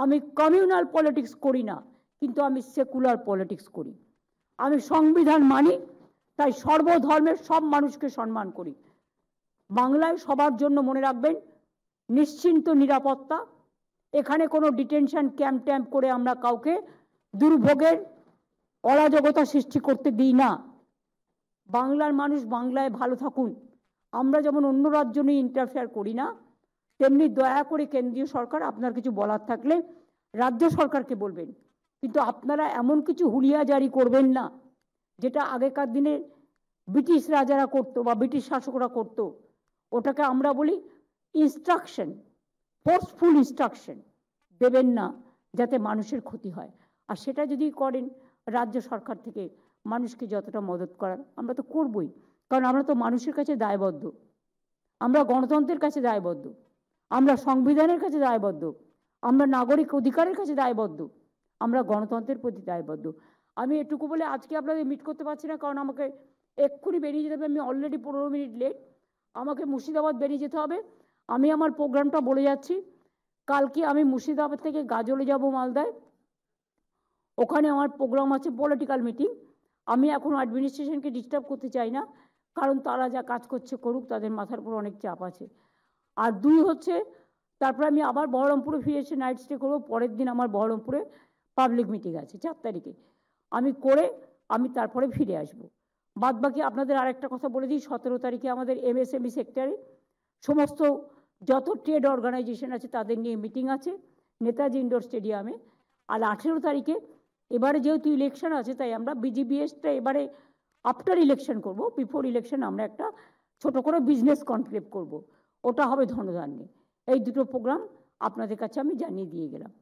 আমি communal politics করি না, কিন্তু আমি সেকুলার পলিটিক্স করি। আমি সংবিধান মানি, তাই সর্বধর্মের সব মানুষকে সম্মান করি। বাংলায় সবার জন্য মনে রাখবেন নিশ্চিন্ত নিরাপত্তা। এখানে কোনো ডিটেনশন ক্যাম্প ট্যাম্প করে আমরা কাউকে দুর্ভোগের অরাজকতা সৃষ্টি করতে দিই না। বাংলার মানুষ বাংলায় ভালো থাকুন। আমরা যেমন অন্য রাজ্য নিয়ে ইন্টারফেয়ার করি না, তেমনি দয়া করে কেন্দ্রীয় সরকার আপনার কিছু বলার থাকলে রাজ্য সরকারকে বলবেন, কিন্তু আপনারা এমন কিছু হুলিয়া জারি করবেন না যেটা আগেকার দিনে ব্রিটিশ রাজারা করতো বা ব্রিটিশ শাসকরা করতো। ওটাকে আমরা বলি ইনস্ট্রাকশন, ফোর্সফুল ইনস্ট্রাকশন দেবেন না যাতে মানুষের ক্ষতি হয়। আর সেটা যদি করেন রাজ্য সরকার থেকে মানুষকে যতটা মদত করার আমরা তো করবই, কারণ আমরা তো মানুষের কাছে দায়বদ্ধ, আমরা গণতন্ত্রের কাছে দায়বদ্ধ, আমরা সংবিধানের কাছে দায়বদ্ধ, আমরা নাগরিক অধিকারের কাছে দায়বদ্ধ, আমরা গণতন্ত্রের প্রতি দায়বদ্ধ। আমি এটুকু বলে আজকে আপনাদের মিট করতে পারছি না, কারণ আমাকে এক্ষুনি বেরিয়ে যেতে হবে। আমি অলরেডি 15 মিনিট লেট, আমাকে মুর্শিদাবাদ বেরিয়ে যেতে হবে। আমি আমার প্রোগ্রামটা বলে যাচ্ছি। কালকে আমি মুর্শিদাবাদ থেকে গাজলে যাব মালদায়, ওখানে আমার প্রোগ্রাম আছে পলিটিক্যাল মিটিং। আমি এখন অ্যাডমিনিস্ট্রেশনকে ডিস্টার্ব করতে চাই না, কারণ তারা যা কাজ করছে করুক, তাদের মাথার উপর অনেক চাপ আছে। আর দুই হচ্ছে, তারপরে আমি আবার বহরমপুরে ফিরে এসে নাইট স্টে করবো। পরের দিন আমার বহরমপুরে পাবলিক মিটিং আছে 4 তারিখে, আমি করে আমি তারপরে ফিরে আসব। বাদ বাকি আপনাদের আর একটা কথা বলে দিই, 17 তারিখে আমাদের MSME সেক্টরে সমস্ত যত ট্রেড অর্গানাইজেশন আছে তাদের নিয়ে মিটিং আছে নেতাজি ইন্ডোর স্টেডিয়ামে। আর 18 তারিখে এবারে যেহেতু ইলেকশন আছে, তাই আমরা BGBSটা এবারে আফটার ইলেকশন করব। বিফোর ইলেকশন আমরা একটা ছোট করে বিজনেস কনক্লেভ করব, ওটা হবে ধনধান্যে। এই দুটো প্রোগ্রাম আপনাদের কাছে আমি জানিয়ে দিয়ে গেলাম।